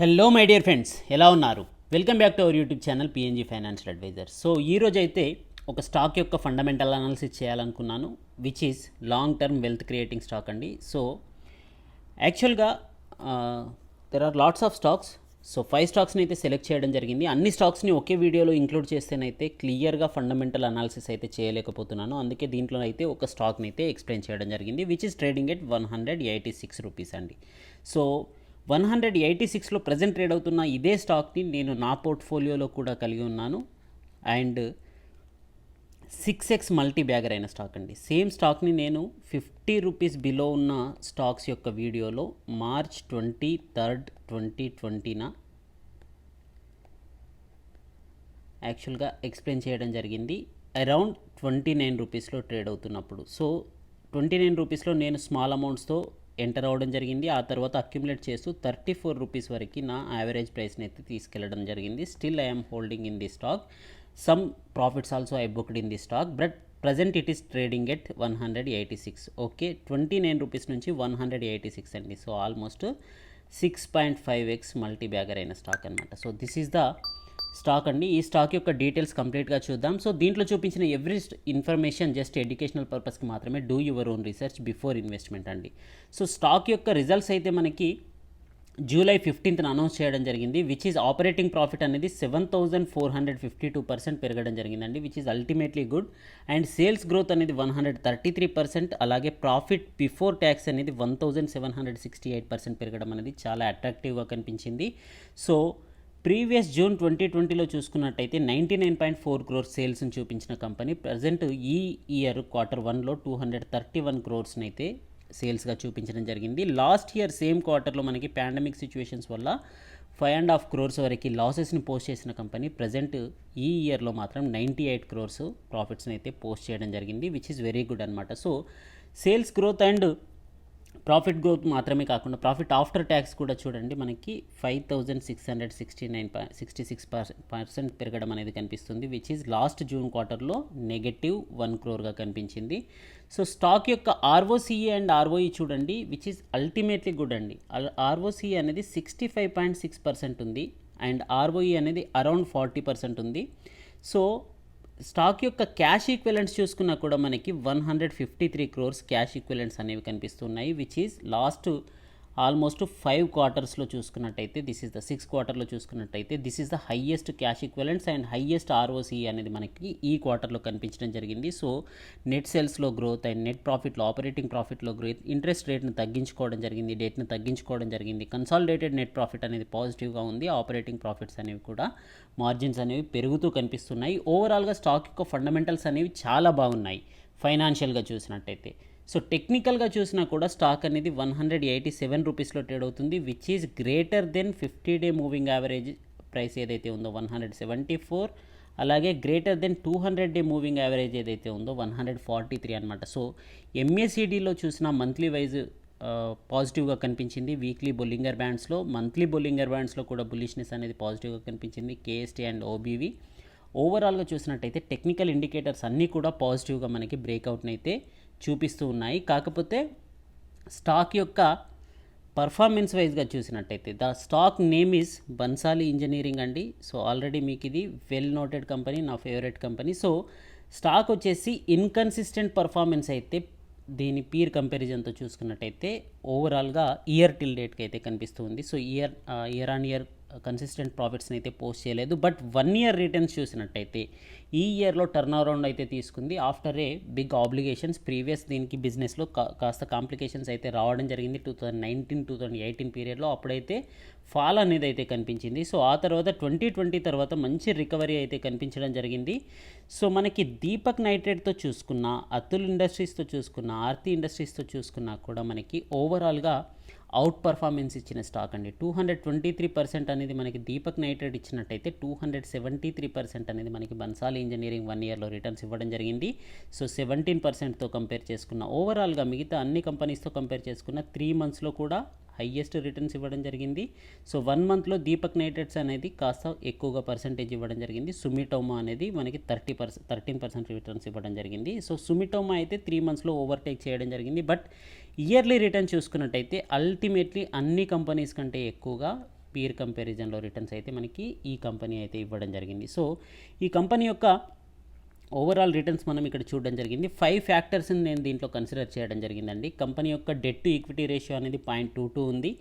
Hello my dear friends, ఎలా ఉన్నారు? Welcome back to our YouTube channel PNG financial adviser. So ఈరోజు అయితే ఒక స్టాక్ యొక్క ఫండమెంటల్ అనాలిసిస్ చేయాలనుకున్నాను, which is long term wealth creating stock అండి. సో యాక్చువల్గా there are lots of stocks. So 5 స్టాక్స్ని అయితే సెలెక్ట్ చేయడం జరిగింది. అన్ని స్టాక్స్ని ఒకే వీడియోలో ఇంక్లూడ్ చేస్తేనైతే క్లియర్గా ఫండమెంటల్ అనాలిసిస్ అయితే చేయలేకపోతున్నాను. అందుకే దీంట్లో అయితే ఒక స్టాక్ని అయితే ఎక్స్ప్లెయిన్ చేయడం జరిగింది, which is trading at 186 rupees అండి. సో 186లో ప్రజెంట్ ట్రేడ్ అవుతున్న ఇదే స్టాక్ని నేను నా పోర్ట్ఫోలియోలో కూడా కలిగి ఉన్నాను. అండ్ 6x మల్టీ బ్యాగర్ అయిన స్టాక్ అండి. సేమ్ స్టాక్ని నేను 50 రూపీస్ బిలో ఉన్న స్టాక్స్ యొక్క వీడియోలో మార్చ్ 23, 2020న యాక్చువల్గా ఎక్స్ప్లెయిన్ చేయడం జరిగింది. అరౌండ్ 29 రూపీస్లో ట్రేడ్ అవుతున్నప్పుడు. సో 29 రూపీస్లో నేను స్మాల్ అమౌంట్స్తో ఎంటర్ అవ్వడం జరిగింది. ఆ తర్వాత అక్యుములేట్ చేస్తూ 34 రూపీస్ వరకు నా యావరేజ్ ప్రైస్ని అయితే తీసుకెళ్లడం జరిగింది. Still I'm holding in the stock. Some profits also I booked in the stock, but present it is trading at 186. Okay, 29 rupees నుంచి 186 అండి. So almost 6.5x multi bagger అయిన స్టాక్ అనమాట. So this is the stock అండి. ఈ stock యొక్క details కంప్లీట్గా చూద్దాం. So దీంట్లో చూపించిన ఎవ్రీ ఇన్ఫర్మేషన్ జస్ట్ ఎడ్యుకేషనల్ పర్పస్కి మాత్రమే. Do your own research before investment అండి. సో స్టాక్ యొక్క రిజల్ట్స్ అయితే మనకి జూలై 15న అనౌన్స్ చేయడం జరిగింది, విచ్ ఈజ్ ఆపరేటింగ్ ప్రాఫిట్ అనేది 7,452% పెరగడం జరిగిందండి, which is ultimately good. And sales growth అనేది 133%, అలాగే ప్రాఫిట్ బిఫోర్ ట్యాక్స్ అనేది 1,768% పెరగడం అనేది చాలా అట్రాక్టివ్గా కనిపించింది. సో ప్రీవియస్ జూన్ 2020లో చూసుకున్నట్టయితే 99.4 crores సేల్స్ని చూపించిన కంపెనీ ప్రజెంట్ ఈ ఇయర్ Q1లో 231 crores అయితే సేల్స్గా చూపించడం జరిగింది. లాస్ట్ ఇయర్ సేమ్ క్వార్టర్లో మనకి పాండమిక్ సిచ్యువేషన్స్ వల్ల 5.5 crores వరకు లాసెస్ని పోస్ట్ చేసిన కంపెనీ ప్రజెంట్ ఈ ఇయర్లో మాత్రం 98 crores ప్రాఫిట్స్ని అయితే పోస్ట్ చేయడం జరిగింది, విచ్ ఈస్ వెరీ గుడ్ అనమాట. So sales growth and profit growth మాత్రమే కాకుండా ప్రాఫిట్ ఆఫ్టర్ ట్యాక్స్ కూడా చూడండి, మనకి 5,666% పెరగడం అనేది కనిపిస్తుంది, విచ్ ఈజ్ లాస్ట్ జూన్ క్వార్టర్లో -1 crore కనిపించింది. సో స్టాక్ యొక్క ఆర్ఓసిఈ అండ్ ఆర్ఓఈ చూడండి, విచ్ ఈజ్ అల్టిమేట్లీ గుడ్ అండి. ఆర్ఓసిఈ అనేది 65.6% ఉంది అండ్ ఆర్ఓఈ అనేది అరౌండ్ 40% ఉంది. సో స్టాక్ యొక్క క్యాష్ ఈక్వలెంట్స్ చూసుకున్నా కూడా మనకి 153 crores క్యాష్ ఈక్వలెంట్స్ అనేవి కనిపిస్తున్నాయి, విచ్ ఈజ్ లాస్ట్ ఆల్మోస్ట్ 5 quartersలో చూసుకున్నట్టయితే, దిస్ ఈజ్ ద 6th quarterలో చూసుకున్నట్టయితే this is the highest cash equivalents and highest ROCE అనేది మనకి ఈ క్వార్టర్లో కనిపించడం జరిగింది. సో నెట్ సేల్స్లో గ్రోత్ అండ్ నెట్ ప్రాఫిట్లో ఆపరేటింగ్ ప్రాఫిట్లో గ్రోత్, ఇంట్రెస్ట్ రేట్ని తగ్గించుకోవడం జరిగింది, డేట్ని తగ్గించుకోవడం జరిగింది, కన్సాలిడేటెడ్ నెట్ ప్రాఫిట్ అనేది పాజిటివ్గా ఉంది, ఆపరేటింగ్ ప్రాఫిట్స్ అనేవి కూడా మార్జిన్స్ అనేవి పెరుగుతూ కనిపిస్తున్నాయి. ఓవరాల్గా స్టాక్ యొక్క ఫండమెంటల్స్ అనేవి చాలా బాగున్నాయి ఫైనాన్షియల్గా చూసినట్టయితే. సో టెక్నికల్గా చూసినా కూడా స్టాక్ అనేది 187 రూపీస్లో ట్రేడ్ అవుతుంది, which is greater than 50-day moving average price ఏదైతే ఉందో 174, అలాగే greater than 200-day moving average ఏదైతే ఉందో 143 అనమాట. సో ఎంఏసిడిలో చూసిన మంత్లీ వైజ్ పాజిటివ్గా కనిపించింది, వీక్లీ బొల్లింగర్ బ్యాండ్స్లో, మంత్లీ బొల్లింగర్ బ్యాండ్స్లో కూడా బులిష్నెస్ అనేది పాజిటివ్గా కనిపించింది, కేఎస్టీ అండ్ ఓబీవీ. ఓవరాల్గా చూసినట్టయితే టెక్నికల్ ఇండికేటర్స్ అన్నీ కూడా పాజిటివ్గా మనకి బ్రేక్అవుట్ని అయితే చూపిస్తూ ఉన్నాయి. కాకపోతే స్టాక్ యొక్క పర్ఫార్మెన్స్ వైజ్గా చూసినట్టయితే the stock name is Bansali engineering అండి. సో ఆల్రెడీ మీకు ఇది వెల్ నోటెడ్ కంపెనీ, నా ఫేవరెట్ కంపెనీ. సో స్టాక్ వచ్చేసి ఇన్కన్సిస్టెంట్ పర్ఫార్మెన్స్ అయితే దీని పీర్ కంపారిజన్తో చూసుకున్నట్టయితే ఓవరాల్గా ఇయర్ టిల్ డేట్కి అయితే కనిపిస్తుంది. So year on year consistent ప్రాఫిట్స్ని అయితే పోస్ట్ చేయలేదు, బట్ 1 year రిటర్న్స్ చూసినట్టయితే ఈ ఇయర్లో టర్న్ అరౌండ్ అయితే తీసుకుంది after a big obligations. Previous దీనికి బిజినెస్లో కాస్త కాంప్లికేషన్స్ అయితే రావడం జరిగింది 2019-2018 పీరియడ్లో, అప్పుడైతే ఫాల్ అనేది అయితే కనిపించింది. సో ఆ తర్వాత 2020 తర్వాత మంచి రికవరీ అయితే కనిపించడం జరిగింది. సో మనకి దీపక్ నైట్రేట్తో చూసుకున్నా, అతుల్ ఇండస్ట్రీస్తో చూసుకున్నా, ఆర్తి ఇండస్ట్రీస్తో చూసుకున్నా కూడా మనకి ఓవరాల్గా అవుట్ పర్ఫార్మెన్స్ ఇచ్చిన స్టాక్ అండి. 223% అనేది మనకి దీపక్ నైట్రేట్ ఇచ్చినట్టయితే 273% అనేది మనకి బన్సాలి ఇంజనీరింగ్ 1 yearలో రిటర్న్స్ ఇవ్వడం జరిగింది. సో 17%తో కంపేర్ చేసుకున్న, ఓవరాల్గా మిగతా అన్ని కంపెనీస్తో కంపేర్ చేసుకున్న 3 monthsలో కూడా హైయెస్ట్ రిటర్న్స్ ఇవ్వడం జరిగింది. సో 1 monthలో దీపక్ నైట్రేట్స్ అనేది కాస్త ఎక్కువగా పర్సంటేజ్ ఇవ్వడం జరిగింది. సుమిటోమా అనేది మనకి 13% రిటర్న్స్ ఇవ్వడం జరిగింది. సో సుమిటోమా అయితే 3 monthsలో ఓవర్టేక్ చేయడం జరిగింది. బట్ ఇయర్లీ రిటర్న్ చూసుకున్నట్టయితే అల్టిమేట్లీ అన్ని కంపెనీస్ కంటే ఎక్కువగా పీర్ కంపారిజన్లో రిటర్న్స్ అయితే మనకి ఈ కంపెనీ అయితే ఇవ్వడం జరిగింది. సో ఈ కంపెనీ యొక్క ఓవరాల్ రిటర్న్స్ మనం ఇక్కడ చూడడం జరిగింది. 5 ఫ్యాక్టర్స్ని నేను దీంట్లో కన్సిడర్ చేయడం జరిగిందండి. కంపెనీ యొక్క డెట్ టు ఈక్విటీ రేషియో అనేది 0.22 ఉంది.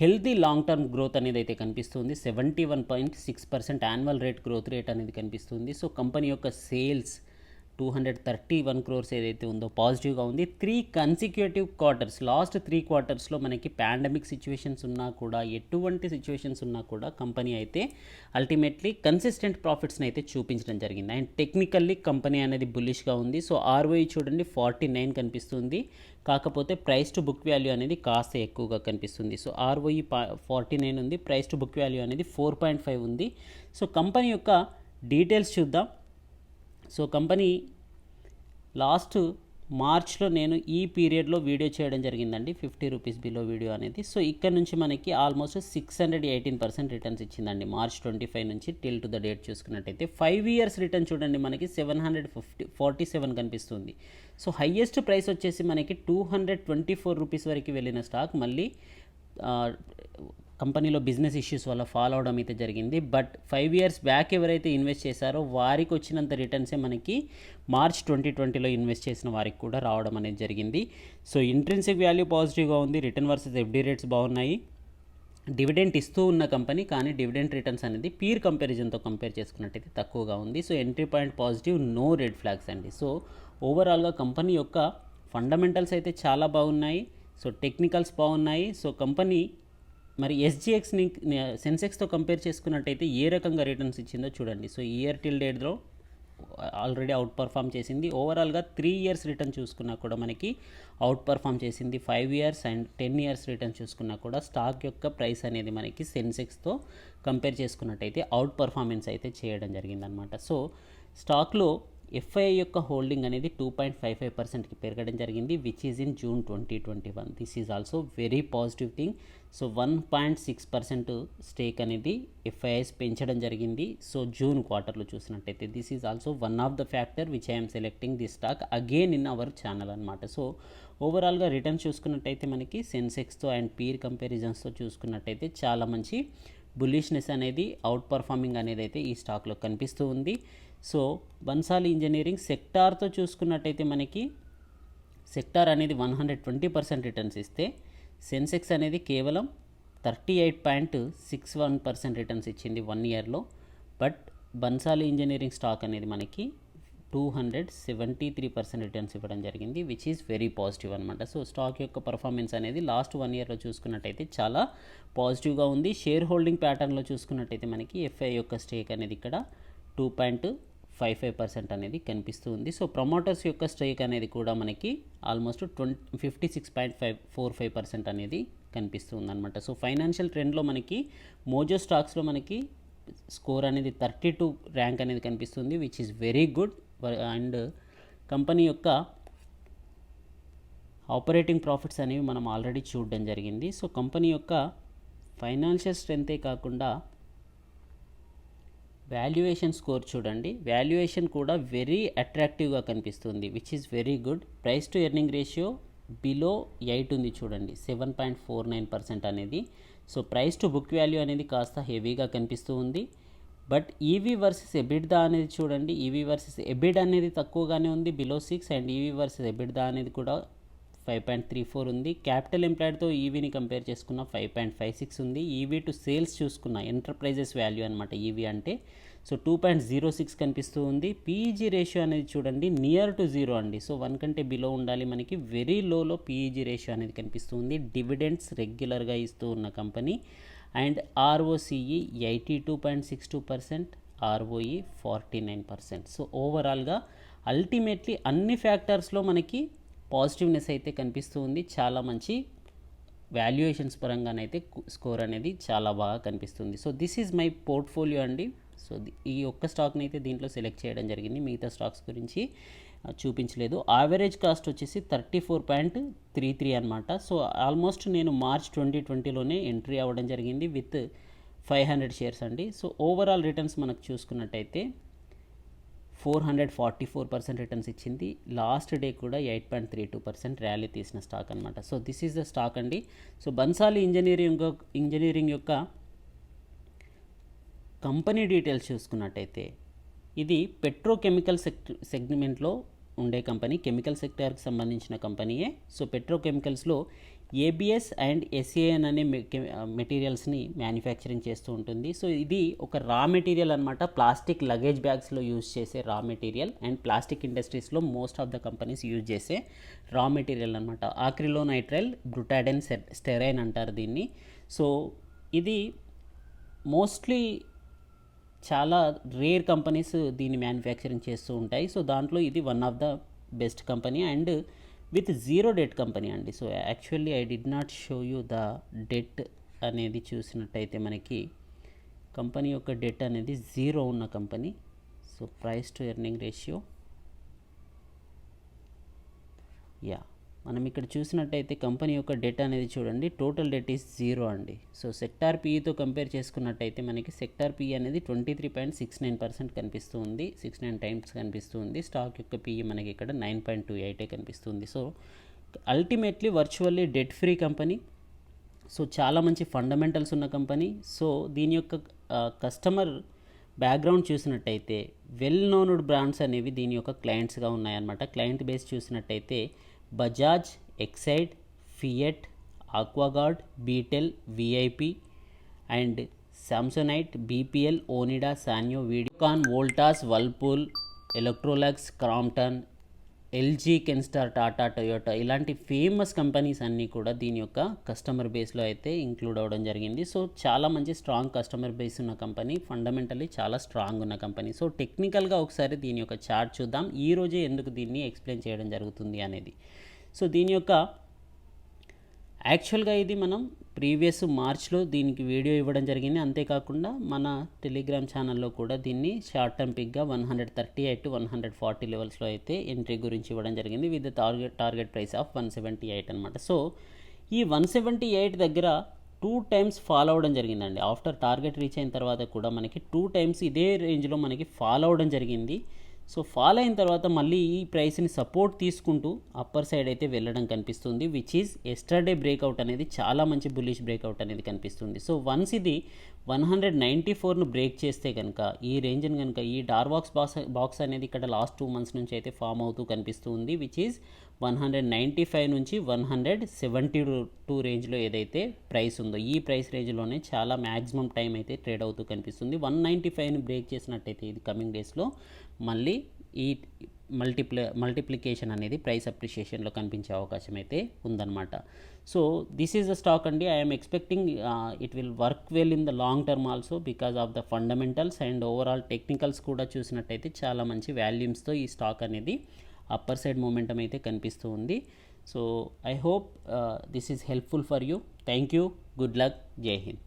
హెల్తీ లాంగ్ టర్మ్ గ్రోత్ అనేది అయితే కనిపిస్తుంది. 71.6% యాన్యువల్ గ్రోత్ రేట్ అనేది కనిపిస్తుంది. సో కంపెనీ యొక్క సేల్స్ 231 crores ఏదైతే ఉందో పాజిటివ్గా ఉంది. 3 కన్సిక్యూటివ్ క్వార్టర్స్, లాస్ట్ 3 క్వార్టర్స్లో మనకి పాండమిక్ సిచ్యువేషన్స్ ఉన్నా కూడా, ఎటువంటి సిచ్యువేషన్స్ ఉన్నా కూడా కంపెనీ అయితే అల్టిమేట్లీ కన్సిస్టెంట్ ప్రాఫిట్స్ని అయితే చూపించడం జరిగింది. అండ్ టెక్నికల్లీ కంపెనీ అనేది బుల్లిష్గా ఉంది. సో ROE చూడండి 49 కనిపిస్తుంది. కాకపోతే ప్రైస్ టు బుక్ వాల్యూ అనేది కాస్త ఎక్కువగా కనిపిస్తుంది. సో ROE 49 ఉంది, ప్రైస్ టు బుక్ వాల్యూ అనేది 4.5 ఉంది. సో కంపెనీ యొక్క డీటెయిల్స్ చూద్దాం. సో కంపెనీ లాస్ట్ మార్చ్లో నేను ఈ పీరియడ్లో వీడియో చేయడం జరిగిందండి, 50 రూపీస్ బిలో వీడియో అనేది. సో ఇక్కడ నుంచి మనకి ఆల్మోస్ట్ 618% రిటర్న్స్ ఇచ్చిందండి మార్చ్ 25 నుంచి టిల్ టు ద డేట్ చూసుకున్నట్టయితే. 5 years రిటర్న్ చూడండి మనకి 747 కనిపిస్తుంది. సో హయ్యెస్ట్ ప్రైస్ వచ్చేసి మనకి 224 రూపీస్ వరకు వెళ్ళిన స్టాక్ మళ్ళీ కంపెనీలో బిజినెస్ ఇష్యూస్ వల్ల ఫాలో అవడం అయితే జరిగింది. బట్ 5 years బ్యాక్ ఎవరైతే ఇన్వెస్ట్ చేశారో వారికి వచ్చినంత రిటర్న్సే మనకి మార్చ్ 2020లో ఇన్వెస్ట్ చేసిన వారికి కూడా రావడం అనేది జరిగింది. సో ఇంట్రిన్సిక్ వాల్యూ పాజిటివ్గా ఉంది, రిటర్న్ వర్సెస్ FD రేట్స్ బాగున్నాయి. డివిడెంట్ ఇస్తూ ఉన్న కంపెనీ, కానీ డివిడెంట్ రిటర్న్స్ అనేది పీర్ కంపారిజన్తో కంపేర్ చేసుకున్నట్టయితే తక్కువగా ఉంది. So entry point positive, no red flags అండి. సో ఓవరాల్గా కంపెనీ యొక్క ఫండమెంటల్స్ అయితే చాలా బాగున్నాయి. సో టెక్నికల్స్ బాగున్నాయి. సో కంపెనీ మరి SGXని సెన్సెక్స్తో కంపేర్ చేసుకున్నట్టయితే ఏ రకంగా రిటర్న్స్ ఇచ్చిందో చూడండి. సో ఇయర్ టిల్ డేట్లో ఆల్రెడీ అవుట్ పర్ఫామ్ చేసింది. ఓవరాల్గా 3 years రిటర్న్ చూసుకున్నా కూడా మనకి అవుట్ పర్ఫామ్ చేసింది. 5 years అండ్ 10 years రిటర్న్ చూసుకున్నా కూడా స్టాక్ యొక్క ప్రైస్ అనేది మనకి సెన్సెక్స్తో కంపేర్ చేసుకున్నట్టయితే అవుట్ పర్ఫార్మెన్స్ అయితే చేయడం జరిగిందనమాట. సో స్టాక్లో FII యొక్క హోల్డింగ్ అనేది 2.55%కి పెరగడం జరిగింది, which is in June 2021. This is also very positive thing. So 1.6% stake అనేది FIIs పెంచడం జరిగింది. సో జూన్ క్వార్టర్లో చూసినట్టయితే this is also one of the factor which I'm selecting the stock again in our channel అనమాట. So ఓవరాల్గా return చూసుకున్నట్టయితే మనకి సెన్సెక్స్తో and peer కంపారిజన్స్తో చూసుకున్నట్టయితే చాలా మంచి బుల్లిష్నెస్ అనేది, అవుట్ పర్ఫార్మింగ్ అనేది అయితే ఈ స్టాక్లో కనిపిస్తూ ఉంది. సో బన్సాలి ఇంజనీరింగ్ సెక్టార్తో చూసుకున్నట్టయితే మనకి సెక్టార్ అనేది 120% రిటర్న్స్ ఇస్తే సెన్సెక్స్ అనేది కేవలం 38.61% రిటర్న్స్ ఇచ్చింది 1 yearలో. బట్ బన్సాలి ఇంజనీరింగ్ స్టాక్ అనేది మనకి 273% రిటర్న్స్ ఇవ్వడం జరిగింది, విచ్ ఈజ్ వెరీ పాజిటివ్ అనమాట. సో స్టాక్ యొక్క పర్ఫార్మెన్స్ అనేది లాస్ట్ 1 yearలో చూసుకున్నట్టయితే చాలా పాజిటివ్గా ఉంది. షేర్ హోల్డింగ్ ప్యాటర్న్లో చూసుకున్నట్టయితే మనకి FII యొక్క స్టేక్ అనేది ఇక్కడ 2.55% అనేది కనిపిస్తూ ఉంది. సో ప్రమోటర్స్ యొక్క స్టేక్ అనేది కూడా మనకి ఆల్మోస్ట్ 56.45% అనేది కనిపిస్తుంది అనమాట. సో ఫైనాన్షియల్ ట్రెండ్లో మనకి మోజో స్టాక్స్లో మనకి స్కోర్ అనేది 32 ర్యాంక్ అనేది కనిపిస్తుంది, which is very good. And company యొక్క ఆపరేటింగ్ ప్రాఫిట్స్ అనేవి మనం ఆల్రెడీ చూడడం జరిగింది. సో కంపెనీ యొక్క ఫైనాన్షియల్ స్ట్రెంతే కాకుండా వాల్యుయేషన్ స్కోర్ చూడండి, వాల్యుయేషన్ కూడా వెరీ అట్రాక్టివ్గా కనిపిస్తుంది, which is very good. Price to earning ratio below 8 ఉంది చూడండి, 7.49% అనేది. So price to book value అనేది కాస్త హెవీగా కనిపిస్తూ ఉంది. బట్ ఈవీ వర్సెస్ ఎబిడ్దా అనేది చూడండి, ఈవీ వర్సెస్ ఎబిడ్ అనేది తక్కువగానే ఉంది, బిలో 6. అండ్ ఈవీ వర్సెస్ ఎబిడ్దా అనేది కూడా 5.34 ఉంది. క్యాపిటల్ ఎంప్లాయిడ్తో ఈవీని కంపేర్ చేసుకున్న 5.56 ఉంది. ఈవీ టు సేల్స్ చూసుకున్న ఎంటర్ప్రైజెస్ వాల్యూ అనమాట ఈవీ అంటే. సో 2.06 కనిపిస్తూ ఉంది. పీఈజీ రేషియో అనేది చూడండి నియర్ టు 0 అండి. సో 1 కంటే బిలో ఉండాలి మనకి. వెరీ లోలో పీఈజీ రేషియో అనేది కనిపిస్తూ ఉంది. డివిడెండ్స్ రెగ్యులర్గా ఇస్తూ ఉన్న company. And ROCE 82.62%, ROE 49%. So ఓవరాల్గా అల్టిమేట్లీ అన్ని ఫ్యాక్టర్స్లో మనకి పాజిటివ్నెస్ అయితే కనిపిస్తూ ఉంది. చాలా మంచి వాల్యుయేషన్స్ పరంగానైతే స్కోర్ అనేది చాలా బాగా కనిపిస్తుంది. So this is my portfolio అండి. సో ఈ ఒక్క స్టాక్ని అయితే దీంట్లో సెలెక్ట్ చేయడం జరిగింది, మిగతా స్టాక్స్ గురించి చూపించలేదు. యావరేజ్ కాస్ట్ వచ్చేసి 34.33 అనమాట. సో ఆల్మోస్ట్ నేను మార్చ్ 2020లోనే ఎంట్రీ అవ్వడం జరిగింది విత్ 500 షేర్స్ అండి. సో ఓవరాల్ రిటర్న్స్ మనకు చూసుకున్నట్టయితే 444% రిటర్న్స్ ఇచ్చింది. లాస్ట్ డే కూడా 8.32% ర్యాలీ తీసిన స్టాక్ అనమాట. So this is the stock అండి. సో బన్సాలి ఇంజనీరింగ్ యొక్క కంపెనీ డీటెయిల్స్ చూసుకున్నట్టయితే ఇది పెట్రోకెమికల్ సెగ్మెంట్లో ఉండే కంపెనీ, కెమికల్ సెక్టార్కి సంబంధించిన కంపెనీయే. సో పెట్రోకెమికల్స్లో ఏబిఎస్ అండ్ ఎస్ఏఎన్ అనే మెటీరియల్స్ని మ్యానుఫ్యాక్చరింగ్ చేస్తూ ఉంటుంది. సో ఇది ఒక రా మెటీరియల్ అనమాట, ప్లాస్టిక్ లగేజ్ బ్యాగ్స్లో యూజ్ చేసే రా మెటీరియల్ అండ్ ప్లాస్టిక్ ఇండస్ట్రీస్లో most of the companies use చేసే రా మెటీరియల్ అనమాట. ఆక్రిలోనైట్రైల్ బ్రుటాడెన్ స్టెరైన్ అంటారు దీన్ని. సో ఇది మోస్ట్లీ చాలా రేర్ కంపెనీస్ దీన్ని మ్యానుఫ్యాక్చరింగ్ చేస్తూ ఉంటాయి. సో దాంట్లో ఇది one of the best company and with zero debt company అండి. So actually I did not show you the debt అనేది. చూసినట్టయితే మనకి కంపెనీ యొక్క డెట్ అనేది జీరో ఉన్న company. So price to earning ratio, yeah, మనం ఇక్కడ చూసినట్టయితే కంపెనీ యొక్క డెట్ అనేది చూడండి, టోటల్ డెట్ ఈస్ జీరో అండి. సో సెక్టార్ పీఈతో కంపేర్ చేసుకున్నట్టయితే మనకి సెక్టార్ పీఈ అనేది 23.69% కనిపిస్తుంది, 69 టైమ్స్ కనిపిస్తుంది. స్టాక్ యొక్క పీఈ మనకి ఇక్కడ 9.28 కనిపిస్తుంది. So ultimately virtually debt free company. So చాలా మంచి ఫండమెంటల్స్ ఉన్న కంపెనీ. సో దీని యొక్క కస్టమర్ బ్యాక్గ్రౌండ్ చూసినట్టయితే వెల్ నోన్డ్ బ్రాండ్స్ అనేవి దీని యొక్క క్లయింట్స్గా ఉన్నాయన్నమాట. క్లయింట్ బేస్ చూసినట్టయితే Bajaj, Exide, Fiat, Aquaguard, Beetel, VIP and Samsonite, BPL, Onida, Sanyo, Videocon, Voltas, Whirlpool, Electrolux, Crompton, LG, Kenstar, Tata, Toyota ఇలాంటి ఫేమస్ కంపెనీస్ అన్నీ కూడా దీని యొక్క కస్టమర్ బేస్లో అయితే ఇంక్లూడ్ అవ్వడం జరిగింది. సో చాలా మంచి స్ట్రాంగ్ కస్టమర్ బేస్ ఉన్న కంపెనీ, ఫండమెంటల్లీ చాలా స్ట్రాంగ్ ఉన్న కంపెనీ. సో టెక్నికల్గా ఒకసారి దీని యొక్క చార్ట్ చూద్దాం, ఈ రోజే ఎందుకు దీన్ని ఎక్స్ప్లెయిన్ చేయడం జరుగుతుంది అనేది. సో దీని యొక్క యాక్చువల్గా ఇది మనం ప్రీవియస్ మార్చ్లో దీనికి వీడియో ఇవ్వడం జరిగింది. అంతేకాకుండా మన టెలిగ్రామ్ ఛానల్లో కూడా దీన్ని షార్ట్ టర్మ్ పిక్గా 138 to 140 లెవెల్స్లో అయితే ఎంట్రీ గురించి ఇవ్వడం జరిగింది విత్ టార్గెట్ ప్రైస్ ఆఫ్ 178 అనమాట. సో ఈ 178 దగ్గర 2 టైమ్స్ ఫాలో అవ్వడం జరిగిందండి. ఆఫ్టర్ టార్గెట్ రీచ్ అయిన తర్వాత కూడా మనకి 2 టైమ్స్ ఇదే రేంజ్లో మనకి ఫాలో అవ్వడం జరిగింది. సో ఫాలో అయిన తర్వాత మళ్ళీ ఈ ప్రైస్ని సపోర్ట్ తీసుకుంటూ అప్పర్ సైడ్ అయితే వెళ్ళడం కనిపిస్తుంది, విచ్ ఈజ్ ఎస్టర్డే బ్రేక్అవుట్ అనేది చాలా మంచి బుల్లిష్ బ్రేక్అవుట్ అనేది కనిపిస్తుంది. సో వన్స్ ఇది 194ను బ్రేక్ చేస్తే కనుక ఈ రేంజ్ని కనుక ఈ డార్వాక్స్ బాక్స్ అనేది ఇక్కడ లాస్ట్ 2 months నుంచి అయితే ఫామ్ అవుతూ కనిపిస్తుంది, విచ్ ఈజ్ 195 నుంచి 172 రేంజ్లో ఏదైతే ప్రైస్ ఉందో ఈ ప్రైస్ రేంజ్లోనే చాలా మ్యాక్సిమం టైం అయితే ట్రేడ్ అవుతూ కనిపిస్తుంది. 195ని బ్రేక్ చేసినట్టయితే ఇది కమింగ్ డేస్లో మళ్ళీ ఈ మల్టిప్లికేషన్ అనేది ప్రైస్ అప్రిషియేషన్లో కనిపించే అవకాశం అయితే ఉందన్నమాట. So this is the stock అండి. I'm expecting it will work well in the long term also because of the fundamentals and overall technicals కూడా చూసినట్టయితే చాలా మంచి వాల్యూమ్స్తో ఈ స్టాక్ అనేది అప్పర్ సైడ్ మూమెంటం అయితే కనిపిస్తూ ఉంది. So I hope this is helpful for you. Thank you, good luck, జై హింద్.